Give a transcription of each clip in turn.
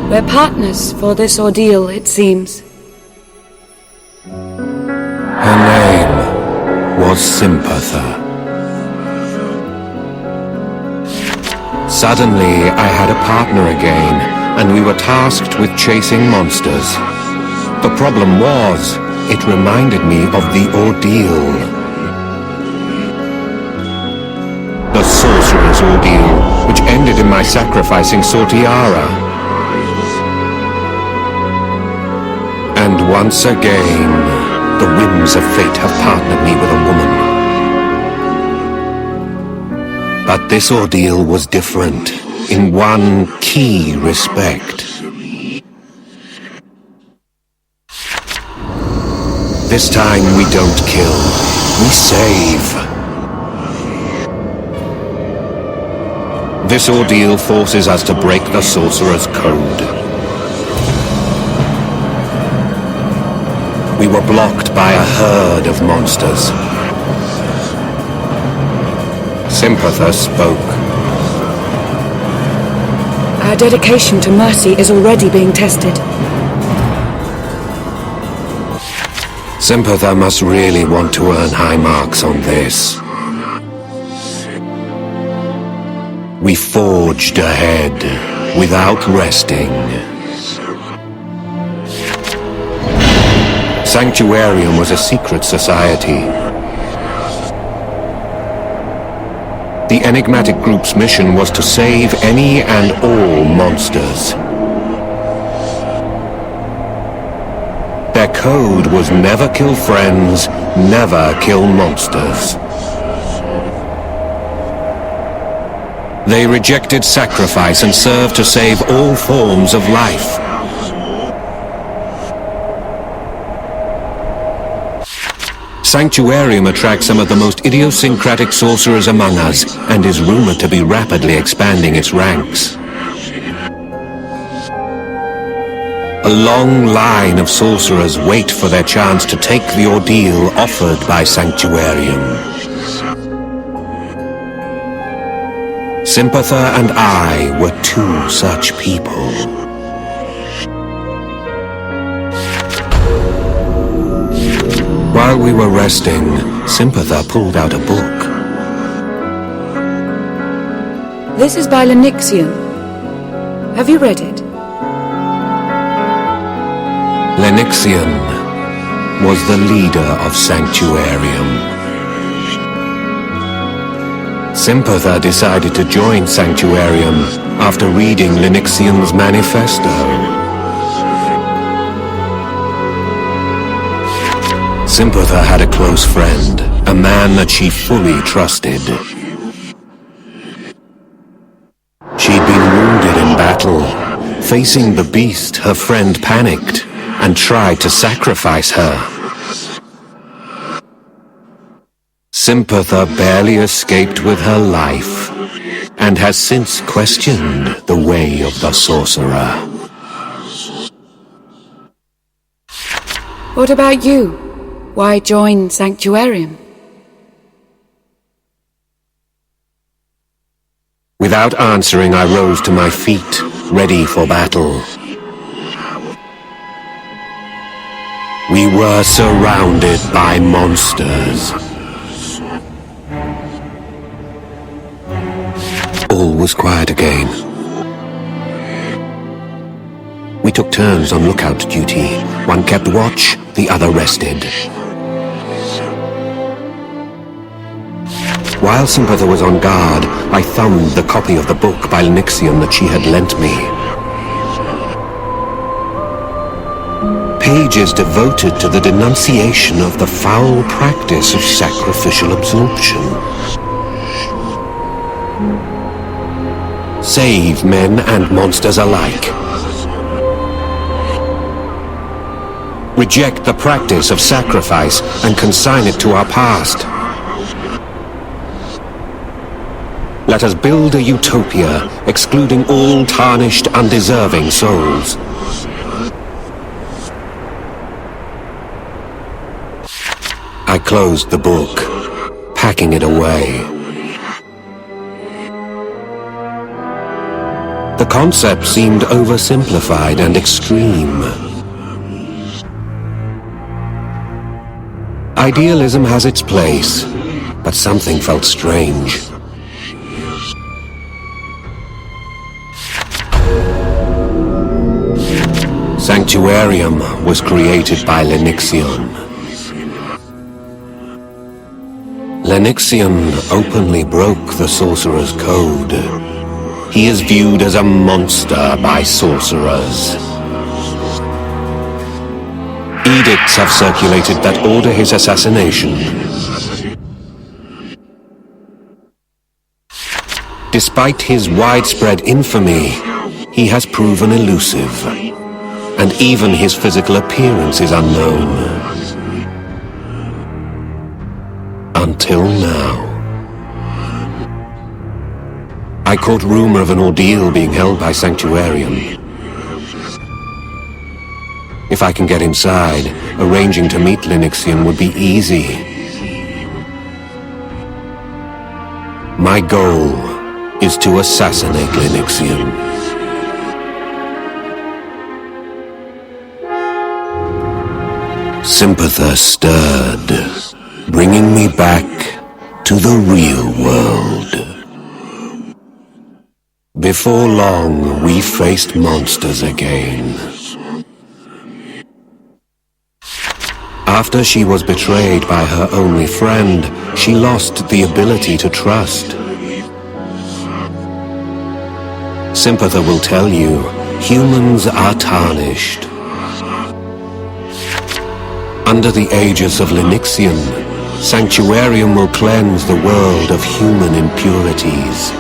We're partners for this ordeal, it seems. Her name was Sympatha. Suddenly, I had a partner again, and we were tasked with chasing monsters. The problem was, it reminded me of the ordeal. The sorcerer's ordeal, which ended in my sacrificing Sortiara. And once again, the whims of fate have partnered me with a woman. But this ordeal was different, in one key respect. This time we don't kill, we save. This ordeal forces us to break the sorcerer's code. We were blocked by a herd of monsters. Sympatha spoke. Our dedication to mercy is already being tested. Sympatha must really want to earn high marks on this. We forged ahead without resting. Sanctuarium was a secret society. The enigmatic group's mission was to save any and all monsters. Their code was never kill friends, never kill monsters. They rejected sacrifice and served to save all forms of life. Sanctuarium attracts some of the most idiosyncratic sorcerers among us, and is rumored to be rapidly expanding its ranks. A long line of sorcerers wait for their chance to take the ordeal offered by Sanctuarium. Sympatha and I were two such people. While we were resting, Sympatha pulled out a book. This is by Lenixian. Have you read it? Lenixian was the leader of Sanctuarium. Sympatha decided to join Sanctuarium after reading Lenixian's manifesto. Sympatha had a close friend, a man that she fully trusted. She'd been wounded in battle. Facing the beast, her friend panicked and tried to sacrifice her. Sympatha barely escaped with her life, and has since questioned the way of the sorcerer. What about you? Why join Sanctuarium? Without answering, I rose to my feet, ready for battle. We were surrounded by monsters. All was quiet again. We took turns on lookout duty. One kept watch, the other rested. While Sympatha was on guard, I thumbed the copy of the book by Lenixian that she had lent me. Pages devoted to the denunciation of the foul practice of sacrificial absorption. Save men and monsters alike. Reject the practice of sacrifice and consign it to our past. Let us build a utopia, excluding all tarnished, undeserving souls. I closed the book, packing it away. The concept seemed oversimplified and extreme. Idealism has its place, but something felt strange. Sanctuarium was created by Lenyxion. Lenyxion openly broke the sorcerer's code. He is viewed as a monster by sorcerers. Edicts have circulated that order his assassination. Despite his widespread infamy, he has proven elusive, and even his physical appearance is unknown. Until now. I caught rumor of an ordeal being held by Sanctuarium. If I can get inside, arranging to meet Lenyxion would be easy. My goal is to assassinate Lenyxion. Sympatha stirred, bringing me back to the real world. Before long, we faced monsters again. After she was betrayed by her only friend, she lost the ability to trust. Sympatha will tell you, humans are tarnished. Under the aegis of Lenyxion, Sanctuarium will cleanse the world of human impurities.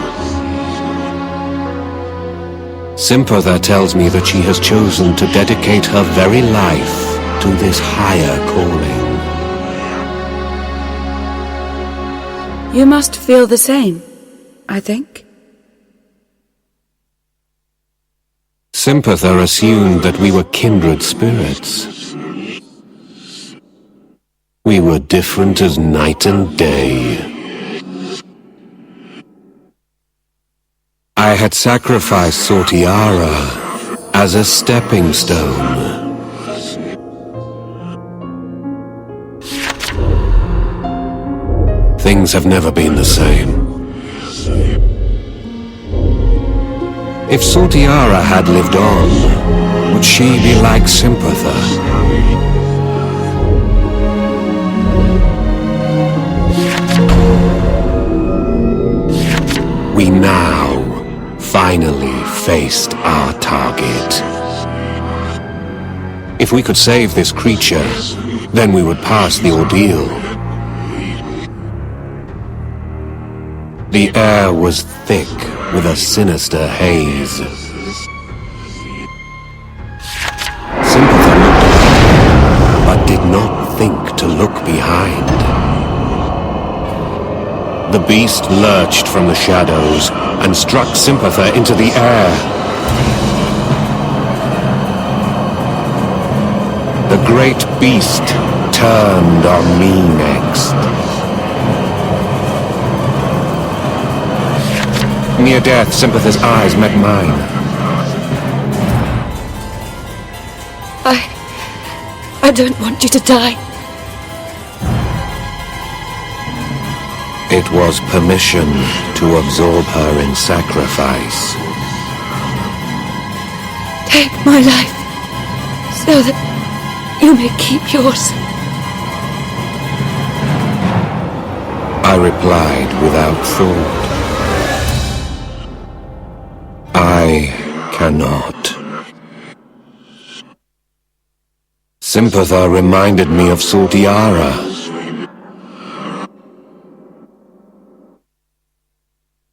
Sympatha tells me that she has chosen to dedicate her very life to this higher calling. You must feel the same, I think. Sympatha assumed that we were kindred spirits. We were different as night and day. I had sacrificed Sortiara as a stepping stone. Things have never been the same. If Sortiara had lived on, would she be like Sympatha? We now finally faced our target. If we could save this creature, then we would pass the ordeal. The air was thick with a sinister haze. Sympatha looked ahead, but did not think to look behind. The beast lurched from the shadows and struck Sympatha into the air. The great beast turned on me next. Near death, Sympatha's eyes met mine. I don't want you to die. It was permission to absorb her in sacrifice. Take my life, so that you may keep yours. I replied without thought. I cannot. Sympatha reminded me of Sortiara.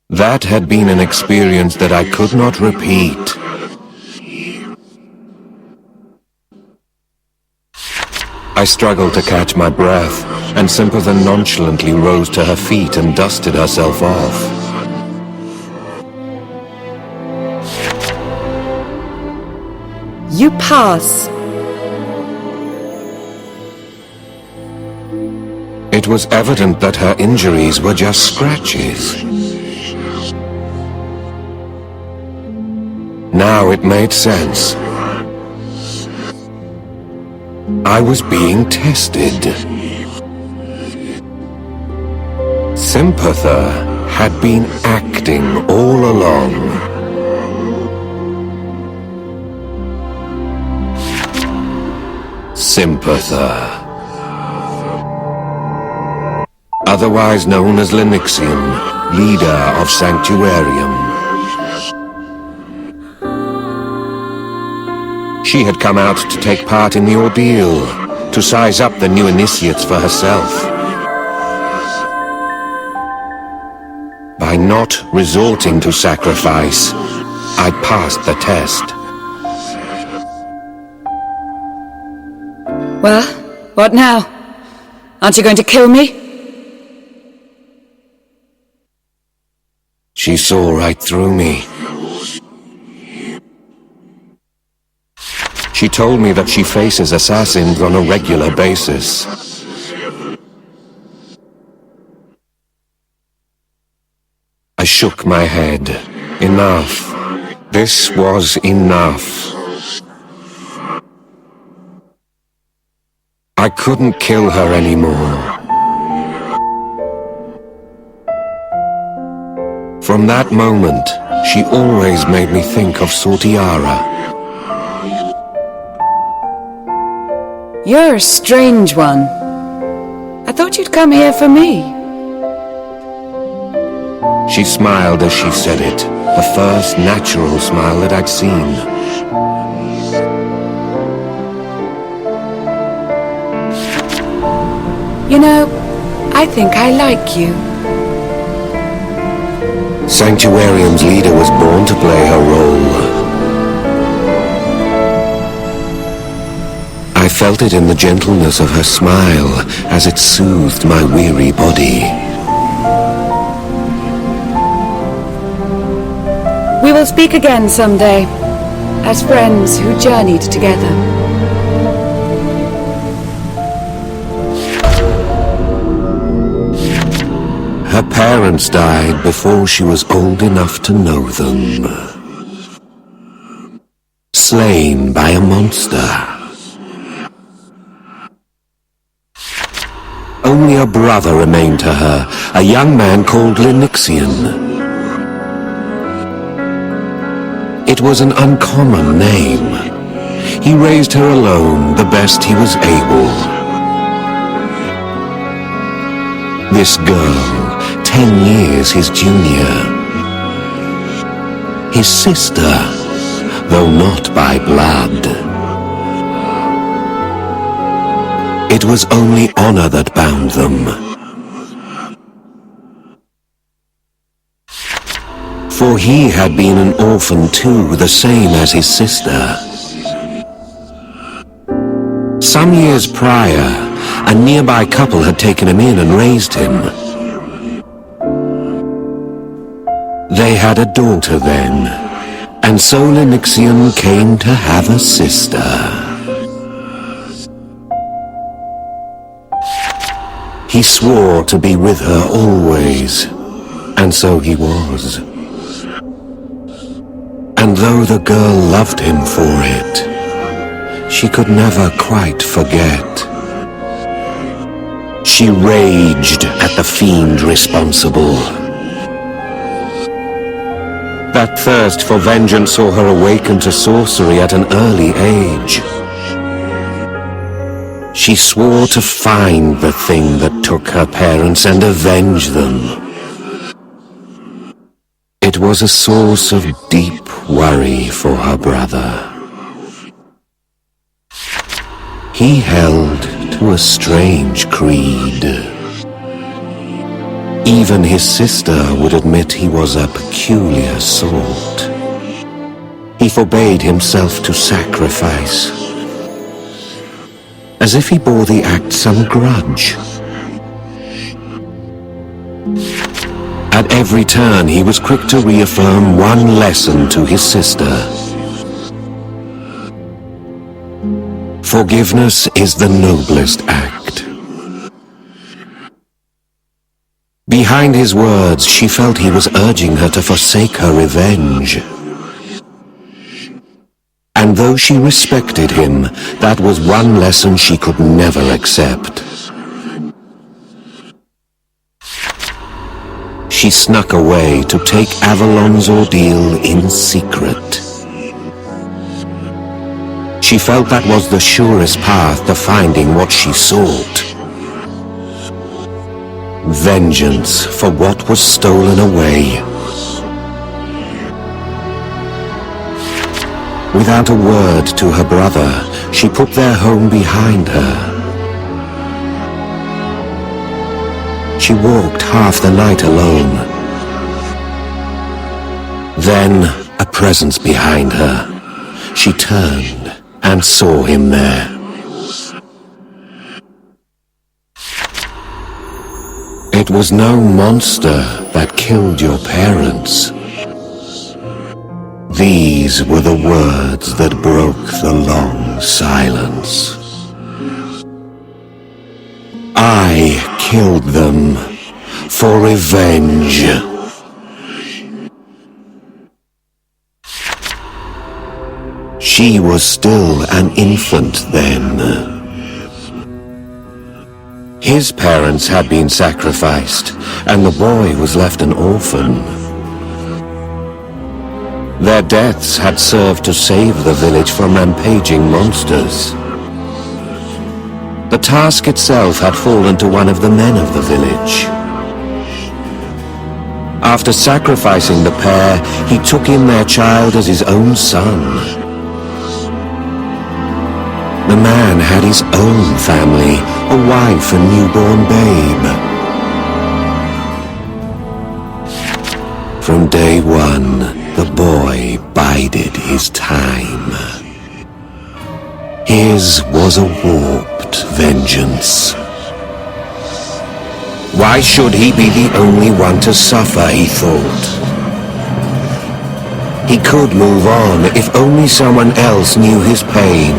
That had been an experience that I could not repeat. I struggled to catch my breath, and Sympatha nonchalantly rose to her feet and dusted herself off. You pass. It was evident that her injuries were just scratches. Now it made sense. I was being tested. Sympatha had been acting all along. Sympatha, otherwise known as Linyxian, leader of Sanctuarium. She had come out to take part in the ordeal, to size up the new initiates for herself. By not resorting to sacrifice, I passed the test. Well, what now? Aren't you going to kill me? She saw right through me. She told me that she faces assassins on a regular basis. I shook my head. Enough. This was enough. I couldn't kill her anymore. From that moment, she always made me think of Sortiara. You're a strange one. I thought you'd come here for me. She smiled as she said it, the first natural smile that I'd seen. You know, I think I like you. Sanctuarium's leader was born to play her role. I felt it in the gentleness of her smile as it soothed my weary body. We will speak again someday, as friends who journeyed together. Her parents died before she was old enough to know them. Slain by a monster. Only a brother remained to her, a young man called Linyxian. It was an uncommon name. He raised her alone, the best he was able. This girl, 10 years his junior. His sister, though not by blood. It was only honor that bound them. For he had been an orphan too, the same as his sister. Some years prior, a nearby couple had taken him in and raised him. They had a daughter then, and so Linyxian came to have a sister. He swore to be with her always, and so he was. And though the girl loved him for it, she could never quite forget. She raged at the fiend responsible. That thirst for vengeance saw her awaken to sorcery at an early age. She swore to find the thing that took her parents and avenge them. It was a source of deep worry for her brother. He held to a strange creed. Even his sister would admit he was a peculiar sort. He forbade himself to sacrifice, as if he bore the act some grudge. At every turn, he was quick to reaffirm one lesson to his sister. Forgiveness is the noblest act. Behind his words, she felt he was urging her to forsake her revenge. And though she respected him, that was one lesson she could never accept. She snuck away to take Avalon's ordeal in secret. She felt that was the surest path to finding what she sought. Vengeance for what was stolen away. Without a word to her brother, she put their home behind her. She walked half the night alone. Then, a presence behind her. She turned and saw him there. It was no monster that killed your parents. These were the words that broke the long silence. I killed them for revenge. She was still an infant then. His parents had been sacrificed, and the boy was left an orphan. Their deaths had served to save the village from rampaging monsters. The task itself had fallen to one of the men of the village. After sacrificing the pair, he took in their child as his own son. The man had his own family, a wife and newborn babe. From day one, the boy bided his time. His was a warped vengeance. Why should he be the only one to suffer, he thought. He could move on if only someone else knew his pain.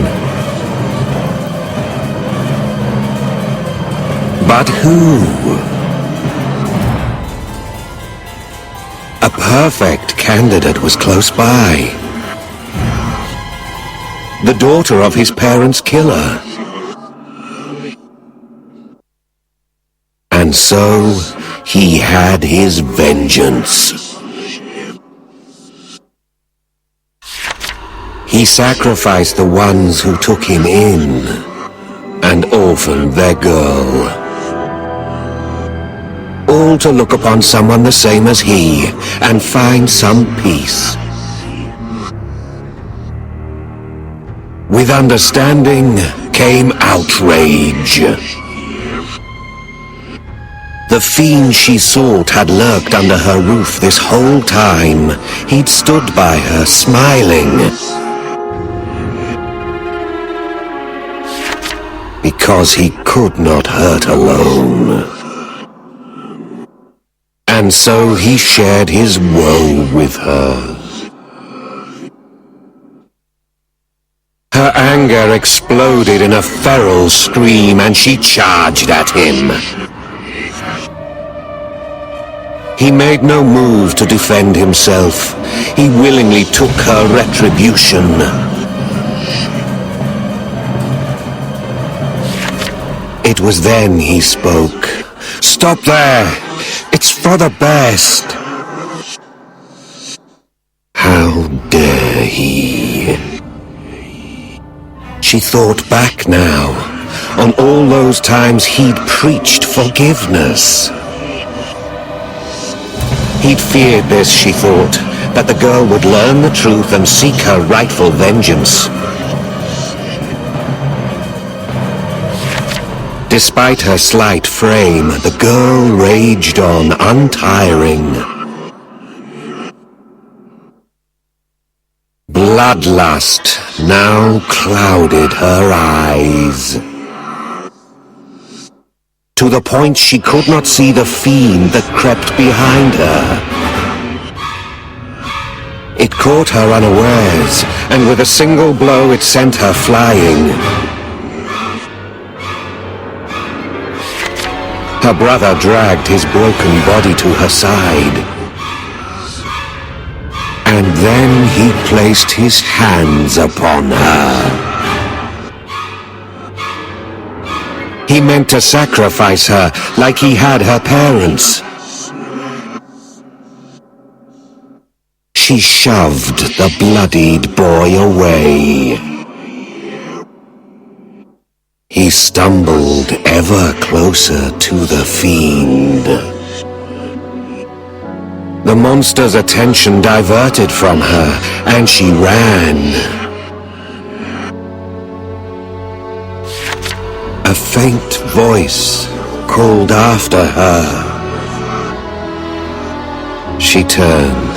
But who? A perfect candidate was close by. The daughter of his parents' killer. And so, he had his vengeance. He sacrificed the ones who took him in, and orphaned their girl. All to look upon someone the same as he, and find some peace. With understanding came outrage. The fiend she sought had lurked under her roof this whole time. He'd stood by her, smiling. Because he could not hurt alone. And so he shared his woe with her. Her anger exploded in a feral scream, and she charged at him. He made no move to defend himself. He willingly took her retribution. It was then he spoke. "Stop there! It's for the best!" How dare he? She thought back now, on all those times he'd preached forgiveness. He'd feared this, she thought, that the girl would learn the truth and seek her rightful vengeance. Despite her slight frame, the girl raged on, untiring. Bloodlust now clouded her eyes. To the point she could not see the fiend that crept behind her. It caught her unawares, and with a single blow it sent her flying. Her brother dragged his broken body to her side. And then he placed his hands upon her. He meant to sacrifice her like he had her parents. She shoved the bloodied boy away. He stumbled ever closer to the fiend. The monster's attention diverted from her, and she ran. A faint voice called after her. She turned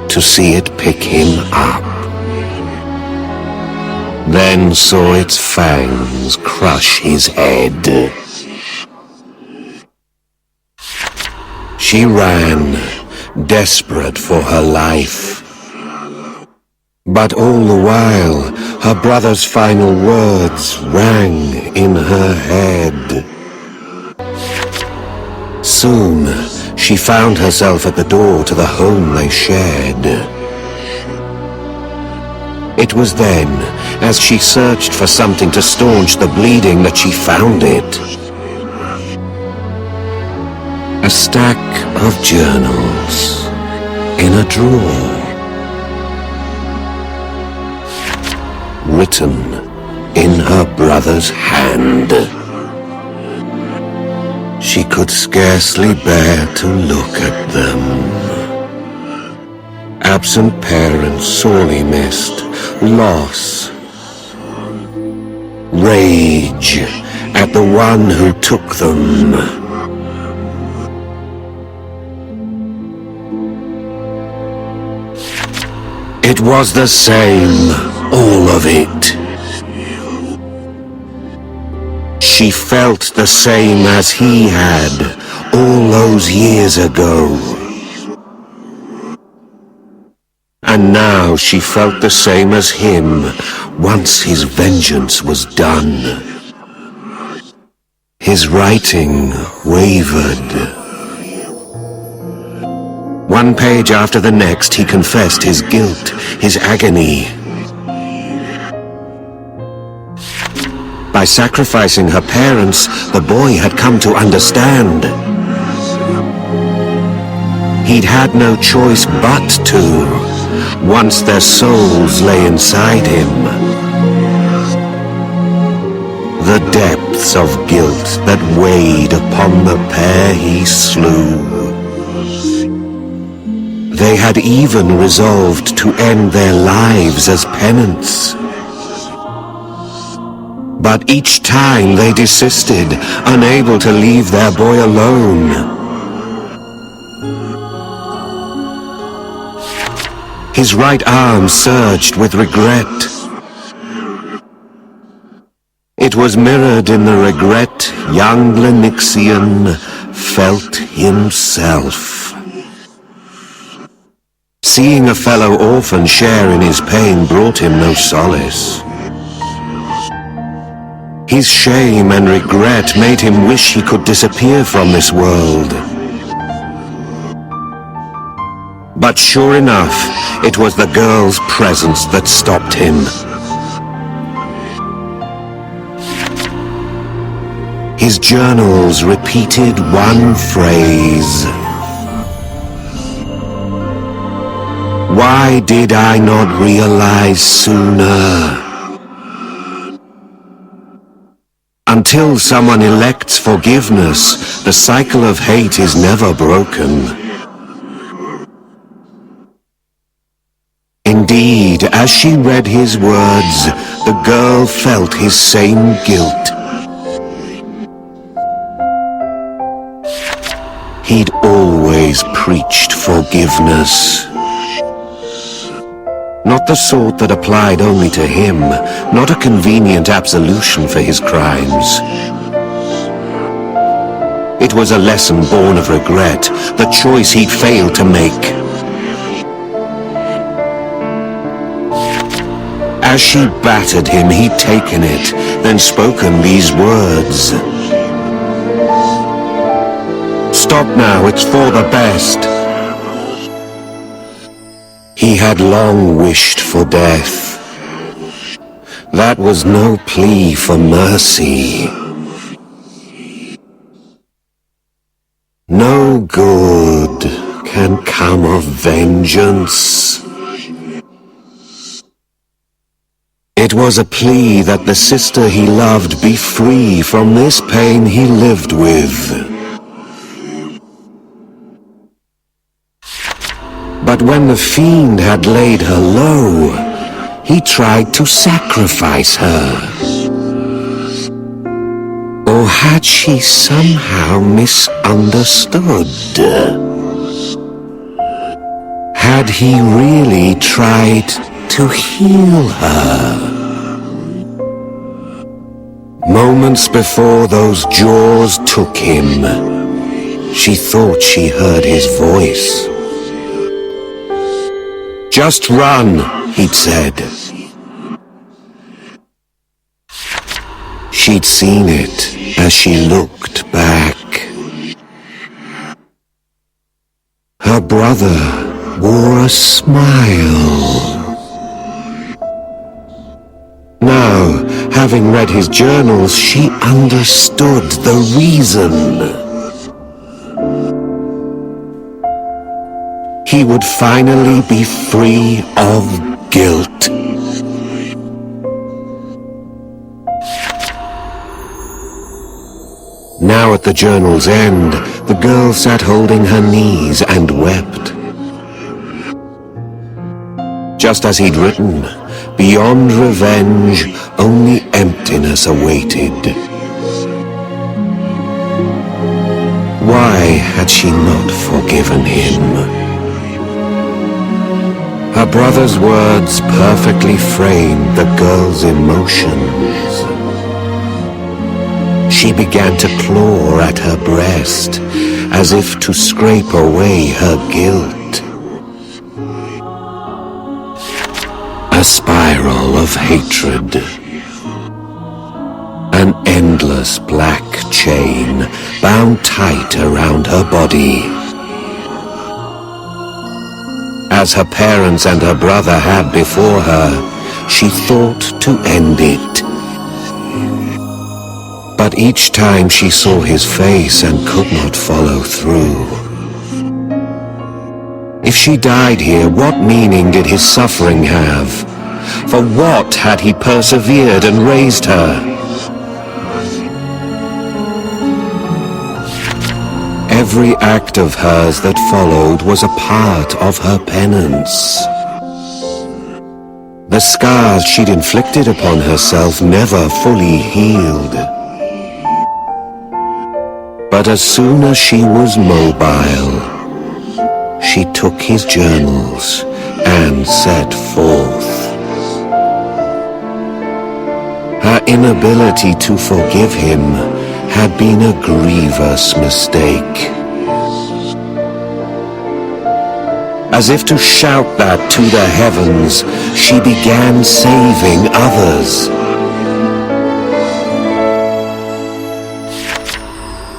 to see it pick him up, then saw its fangs crush his head. She ran, desperate for her life. But all the while, her brother's final words rang in her head. Soon, she found herself at the door to the home they shared. It was then, as she searched for something to staunch the bleeding, that she found it. A stack of journals in a drawer. Written in her brother's hand. She could scarcely bear to look at them. Absent parents sorely missed, loss, rage at the one who took them. It was the same, all of it. She felt the same as he had all those years ago. And now she felt the same as him once his vengeance was done. His writing wavered. One page after the next, he confessed his guilt, his agony. By sacrificing her parents, the boy had come to understand. He'd had no choice but to, once their souls lay inside him. The depths of guilt that weighed upon the pair he slew. They had even resolved to end their lives as penance. But each time they desisted, unable to leave their boy alone. His right arm surged with regret. It was mirrored in the regret young Lenixian felt himself. Seeing a fellow orphan share in his pain brought him no solace. His shame and regret made him wish he could disappear from this world. But sure enough, it was the girl's presence that stopped him. His journals repeated one phrase. Why did I not realize sooner? Until someone elects forgiveness, the cycle of hate is never broken. Indeed, as she read his words, the girl felt his same guilt. He'd always preached forgiveness. Not the sort that applied only to him, not a convenient absolution for his crimes. It was a lesson born of regret, the choice he'd failed to make. As she battered him, he'd taken it, then spoken these words. Stop now, it's for the best. He had long wished for death. That was no plea for mercy. No good can come of vengeance. It was a plea that the sister he loved be free from this pain he lived with. But when the fiend had laid her low, he tried to sacrifice her. Or had she somehow misunderstood? Had he really tried to heal her? Moments before those jaws took him, she thought she heard his voice. "Just run," he'd said. She'd seen it as she looked back. Her brother wore a smile. Now, having read his journals, she understood the reason. He would finally be free of guilt. Now at the journal's end, the girl sat holding her knees and wept. Just as he'd written, beyond revenge, only emptiness awaited. Why had she not forgiven him? Her brother's words perfectly framed the girl's emotions. She began to claw at her breast, as if to scrape away her guilt. A spiral of hatred. An endless black chain bound tight around her body. As her parents and her brother had before her, she thought to end it. But each time she saw his face and could not follow through. If she died here, what meaning did his suffering have? For what had he persevered and raised her? Every act of hers that followed was a part of her penance. The scars she'd inflicted upon herself never fully healed. But as soon as she was mobile, she took his journals and set forth. Her inability to forgive him had been a grievous mistake. As if to shout that to the heavens, she began saving others.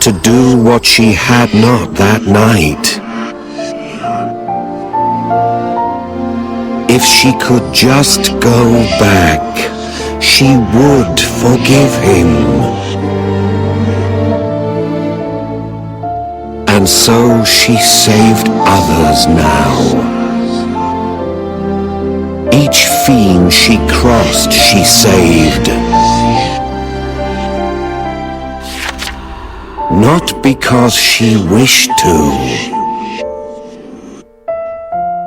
To do what she had not that night. If she could just go back, she would forgive him. And so she saved others now. Each fiend she crossed, she saved. Not because she wished to,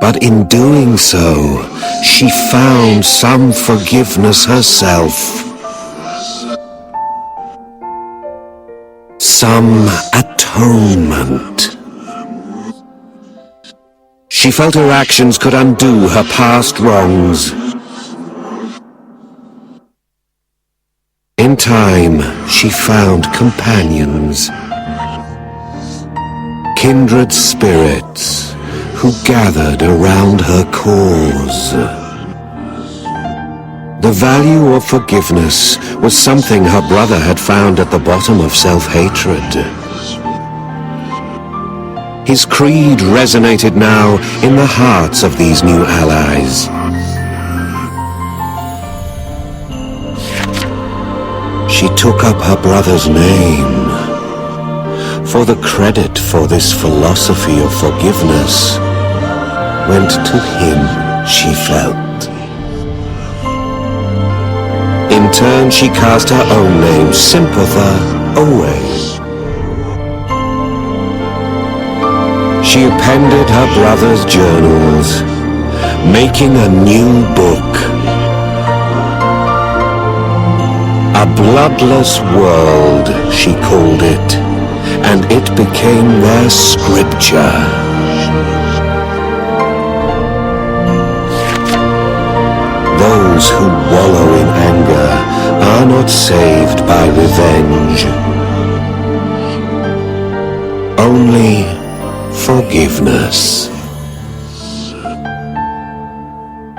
but in doing so, she found some forgiveness herself. Some atonement. She felt her actions could undo her past wrongs. In time, she found companions, kindred spirits who gathered around her cause. The value of forgiveness was something her brother had found at the bottom of self-hatred. His creed resonated now in the hearts of these new allies. She took up her brother's name, for the credit for this philosophy of forgiveness went to him, she felt. In turn, she cast her own name, Sympatha, away. She appended her brother's journals, making a new book. A bloodless world, she called it, and it became their scripture. Those who wallow in anger are not saved by revenge. Only forgiveness.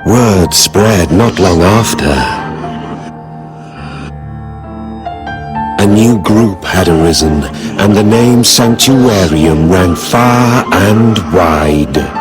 Word spread not long after. A new group had arisen, and the name Sanctuarium ran far and wide.